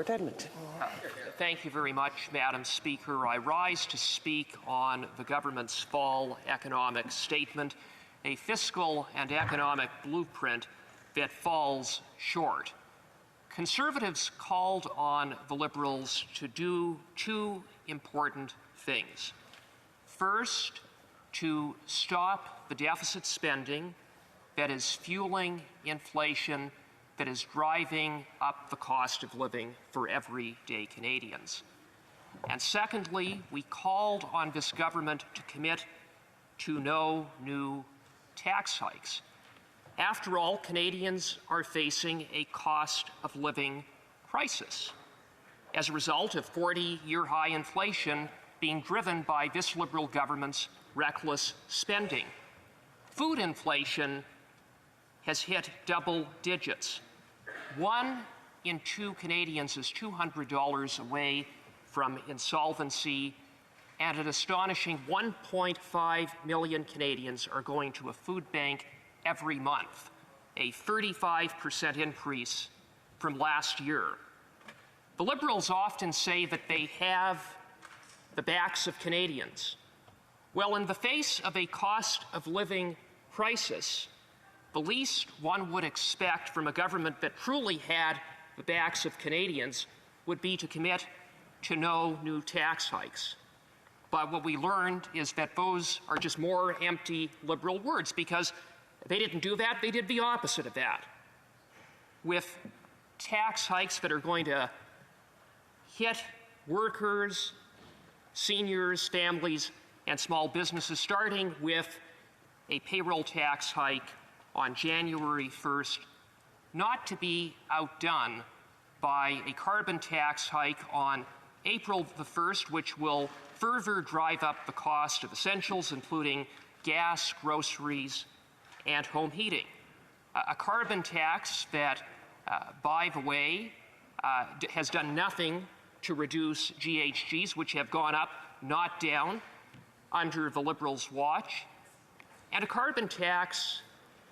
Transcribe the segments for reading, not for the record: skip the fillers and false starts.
Edmonton. Thank you very much, Madam Speaker. I rise to speak on the government's fall economic statement, a fiscal and economic blueprint that falls short. Conservatives called on the Liberals to do two important things. First, to stop the deficit spending that is fueling inflation, that is driving up the cost of living for everyday Canadians. And secondly, we called on this government to commit to no new tax hikes. After all, Canadians are facing a cost of living crisis as a result of 40-year high inflation being driven by this Liberal government's reckless spending. Food inflation has hit double digits. 1 in 2 Canadians is $200 away from insolvency, and an astonishing 1.5 million Canadians are going to a food bank every month, a 35% increase from last year. The Liberals often say that they have the backs of Canadians. Well, in the face of a cost of living crisis, the least one would expect from a government that truly had the backs of Canadians would be to commit to no new tax hikes. But what we learned is that those are just more empty Liberal words, because they didn't do that, they did the opposite of that. With tax hikes that are going to hit workers, seniors, families, and small businesses, starting with a payroll tax hike on January 1st, not to be outdone by a carbon tax hike on April the 1st, which will further drive up the cost of essentials, including gas, groceries, and home heating. A carbon tax that, by the way, has done nothing to reduce GHGs, which have gone up, not down, under the Liberals' watch. And a carbon tax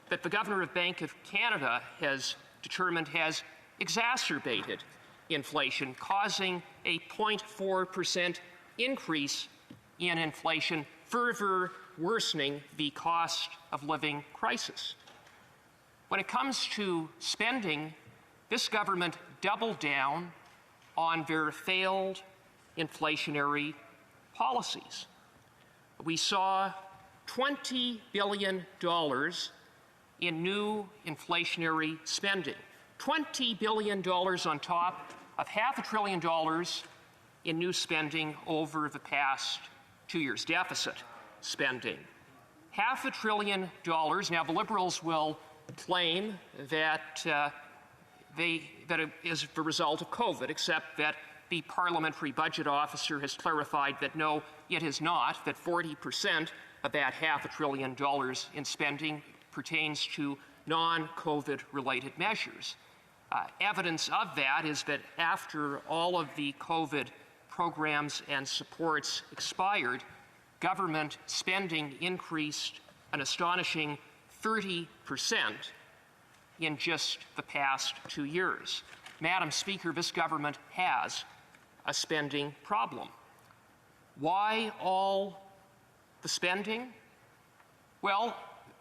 that the Governor of Bank of Canada has determined has exacerbated inflation, causing a 0.4% increase in inflation, further worsening the cost of living crisis. When it comes to spending, this government doubled down on their failed inflationary policies. We saw $20 billion in new inflationary spending. $20 billion on top of $500 billion in new spending over the past 2 years, deficit spending. $500 billion. Now, the Liberals will claim that that it is the result of COVID, except that the parliamentary budget officer has clarified that no, it is not, that 40% of that $500 billion in spending pertains to non-COVID related measures. Evidence of that is that after all of the COVID programs and supports expired, government spending increased an astonishing 30% in just the past 2 years. Madam Speaker, this government has a spending problem. Why all the spending? Well,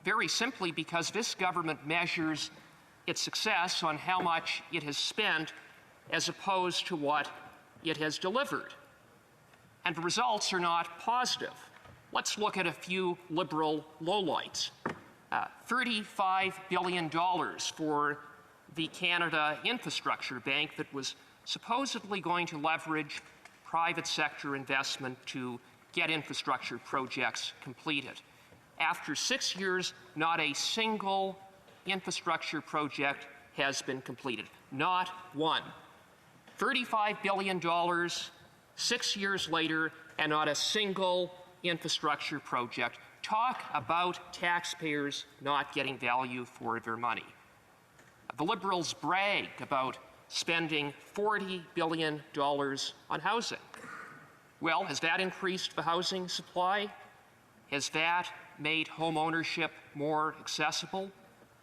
very simply because this government measures its success on how much it has spent as opposed to what it has delivered. And the results are not positive. Let's look at a few Liberal lowlights. $35 billion for the Canada Infrastructure Bank that was supposedly going to leverage private sector investment to get infrastructure projects completed. After 6 years, not a single infrastructure project has been completed. Not one. $35 billion, 6 years later, and not a single infrastructure project. Talk about taxpayers not getting value for their money. The Liberals brag about spending $40 billion on housing. Well, has that increased the housing supply? Has that made home ownership more accessible?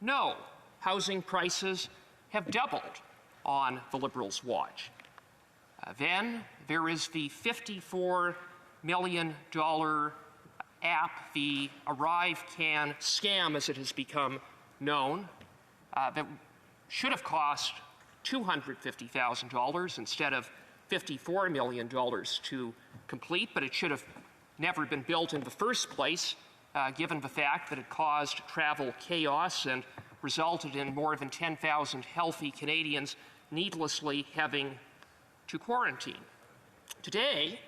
No. Housing prices have doubled on the Liberals' watch. Then there is the $54 million app, the Arrive Can scam, as it has become known, that should have cost $250,000 instead of $54 million to complete, but it should have never been built in the first place, given the fact that it caused travel chaos and resulted in more than 10,000 healthy Canadians needlessly having to quarantine. Today,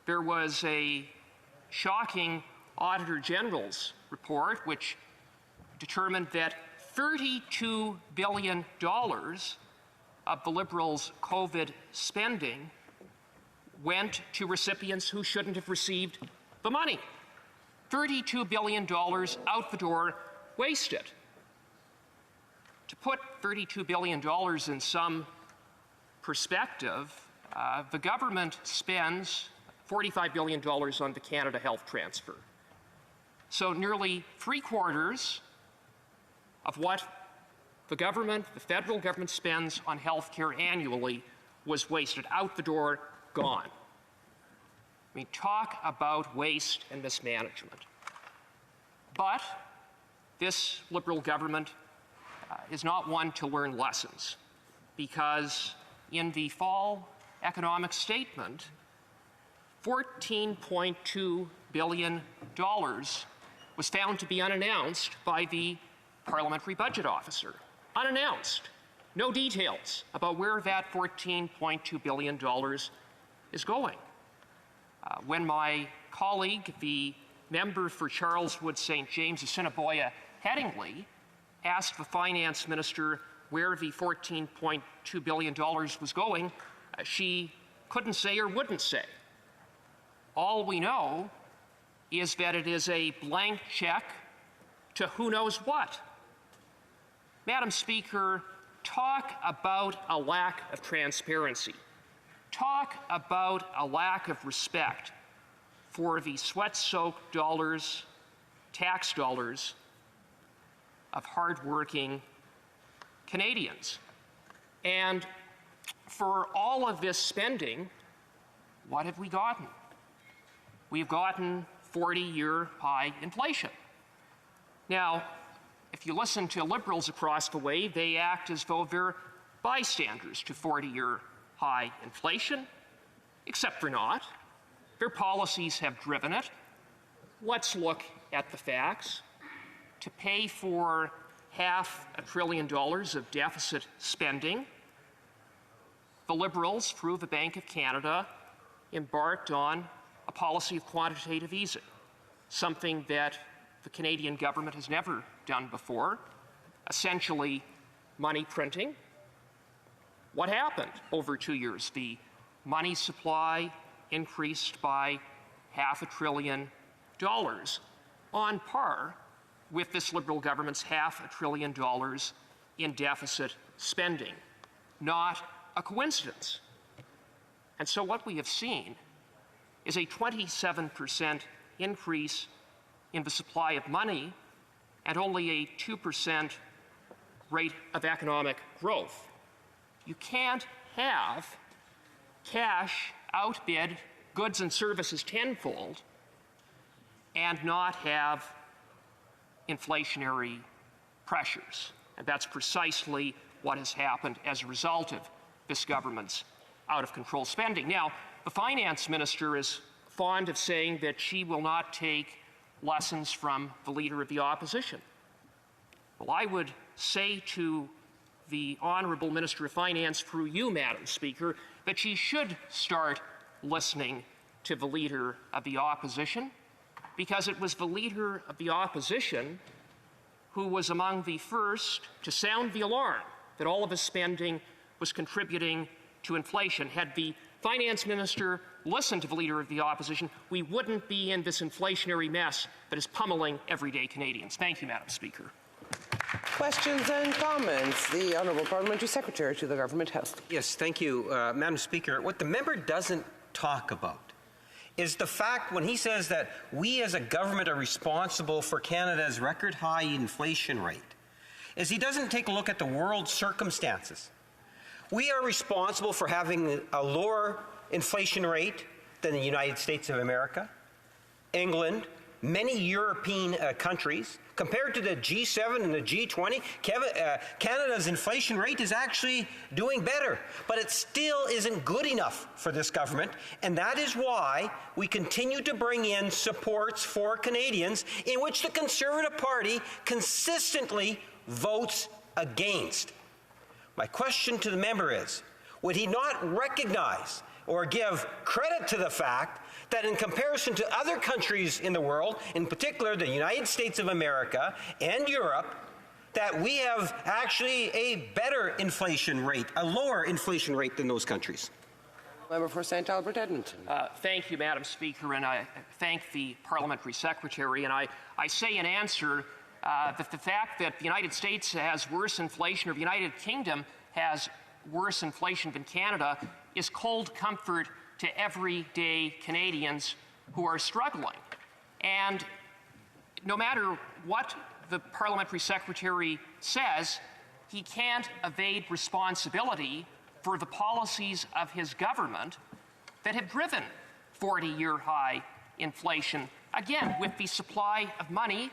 there was a shocking Auditor General's report which determined that $32 billion of the Liberals' COVID spending went to recipients who shouldn't have received the money. $32 billion out the door, wasted. To put $32 billion in some perspective, the government spends $45 billion on the Canada Health Transfer. So nearly 3/4 of what the government, the federal government, spends on health care annually was wasted, out the door, gone. I mean, talk about waste and mismanagement. But this Liberal government is not one to learn lessons, because in the fall economic statement, $14.2 billion was found to be unannounced by the Parliamentary Budget Officer. Unannounced. No details about where that $14.2 billion is going. When my colleague, the member for Charleswood St. James, Assiniboia Headingley, asked the Finance Minister where the $14.2 billion was going, she couldn't say or wouldn't say. All we know is that it is a blank check to who knows what. Madam Speaker, talk about a lack of transparency. Talk about a lack of respect for the sweat-soaked dollars, tax dollars of hardworking Canadians. And for all of this spending, what have we gotten? We've gotten 40-year high inflation. Now, if you listen to Liberals across the way, they act as though they're bystanders to 40-year high inflation, except for not. Their policies have driven it. Let's look at the facts. To pay for $500 billion of deficit spending, the Liberals, through the Bank of Canada, embarked on a policy of quantitative easing, something that the Canadian government has never done before, essentially money printing. What happened over 2 years? The money supply increased by $500 billion, on par with this Liberal government's $500 billion in deficit spending. Not a coincidence. And so what we have seen is a 27% increase in the supply of money and only a 2% rate of economic growth. You can't have cash outbid goods and services tenfold and not have inflationary pressures. And that's precisely what has happened as a result of this government's out-of-control spending. Now, the Finance Minister is fond of saying that she will not take lessons from the Leader of the Opposition. Well, I would say to the Honourable Minister of Finance, through you, Madam Speaker, that she should start listening to the Leader of the Opposition, because it was the Leader of the Opposition who was among the first to sound the alarm that all of his spending was contributing to inflation. Had the Finance Minister listened to the Leader of the Opposition, we wouldn't be in this inflationary mess that is pummeling everyday Canadians. Thank you, Madam Speaker. Questions and comments. The Honourable Parliamentary Secretary to the Government House. Yes, thank you, Madam Speaker. What the member doesn't talk about is the fact when he says that we as a government are responsible for Canada's record high inflation rate, is he doesn't take a look at the world circumstances. We are responsible for having a lower inflation rate than the United States of America, England, many European countries. Compared to the G7 and the G20, Canada's inflation rate is actually doing better, but it still isn't good enough for this government, and that is why we continue to bring in supports for Canadians in which the Conservative Party consistently votes against. My question to the member is, would he not recognize or give credit to the fact that in comparison to other countries in the world, in particular the United States of America and Europe, that we have actually a better inflation rate, a lower inflation rate than those countries? Member for St. Albert Edmonton. Thank you, Madam Speaker, and I thank the Parliamentary Secretary. And I say in answer that the fact that the United States has worse inflation, or the United Kingdom has worse inflation than Canada, is cold comfort to everyday Canadians who are struggling. And no matter what the Parliamentary Secretary says, he can't evade responsibility for the policies of his government that have driven 40-year high inflation, again, with the supply of money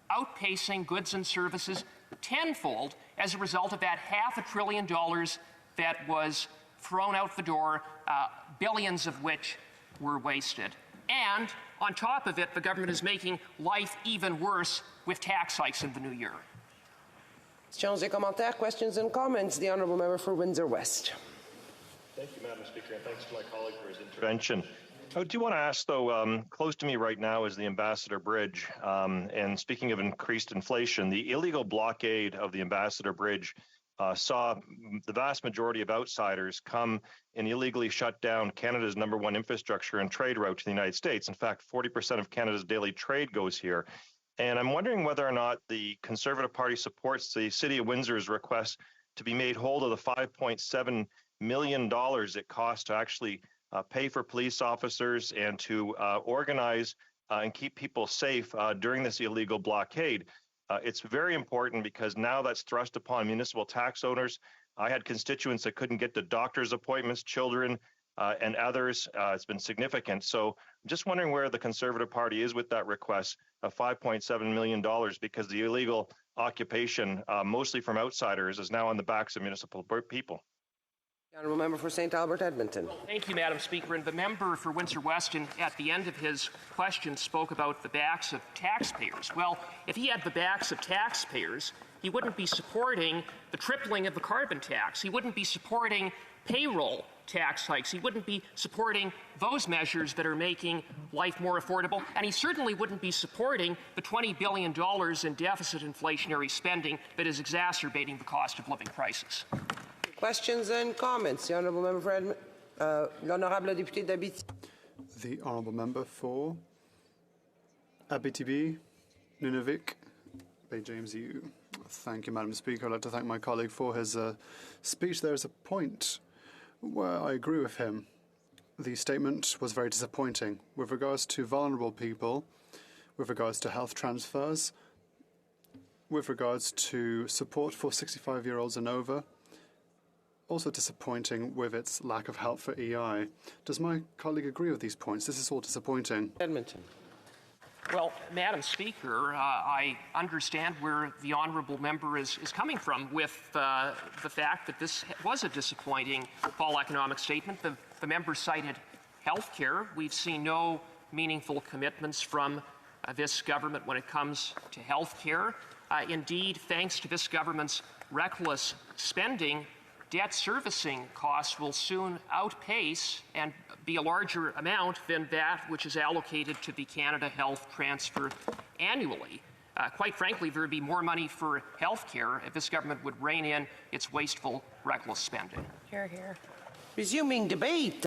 outpacing goods and services tenfold as a result of that $500 billion that was thrown out the door, billions of which were wasted. And on top of it, the government is making life even worse with tax hikes in the new year. Questions et commentaires, questions and comments. The Honourable Member for Windsor West. Thank you, Madam Speaker, and thanks to my colleague for his intervention. I do want to ask, though, close to me right now is the Ambassador Bridge. And speaking of increased inflation, the illegal blockade of the Ambassador Bridge saw the vast majority of outsiders come and illegally shut down Canada's #1 infrastructure and trade route to the United States. In fact, 40% of Canada's daily trade goes here. And I'm wondering whether or not the Conservative Party supports the City of Windsor's request to be made whole of the $5.7 million it costs to actually pay for police officers and to organize and keep people safe during this illegal blockade. It's very important because now that's thrust upon municipal tax owners. I had constituents that couldn't get to doctor's appointments, children, and others. It's been significant. So I'm just wondering where the Conservative Party is with that request of $5.7 million, because the illegal occupation, mostly from outsiders, is now on the backs of municipal people. The Honourable Member for St. Albert Edmonton. Thank you, Madam Speaker. And the member for Windsor West, at the end of his question, spoke about the backs of taxpayers. Well, if he had the backs of taxpayers, he wouldn't be supporting the tripling of the carbon tax. He wouldn't be supporting payroll tax hikes. He wouldn't be supporting those measures that are making life more affordable. And he certainly wouldn't be supporting the $20 billion in deficit inflationary spending that is exacerbating the cost of living crisis. Questions and comments. The Honourable Member for l'Honourable Député d'Abitibi. The Honourable Member for Abitibi, Nunavik, Bay James EU. Thank you, Madam Speaker. I'd like to thank my colleague for his speech. There is a point where I agree with him. The statement was very disappointing with regards to vulnerable people, with regards to health transfers, with regards to support for 65-year-olds and over. Also disappointing with its lack of help for EI. Does my colleague agree with these points? This is all disappointing. Edmonton. Well, Madam Speaker, I understand where the honourable member is coming from with the fact that this was a disappointing fall economic statement. The member cited health care. We've seen no meaningful commitments from this government when it comes to health care. Indeed, thanks to this government's reckless spending, debt servicing costs will soon outpace and be a larger amount than that which is allocated to the Canada Health Transfer annually. Quite frankly, there would be more money for health care if this government would rein in its wasteful, reckless spending. Resuming debate.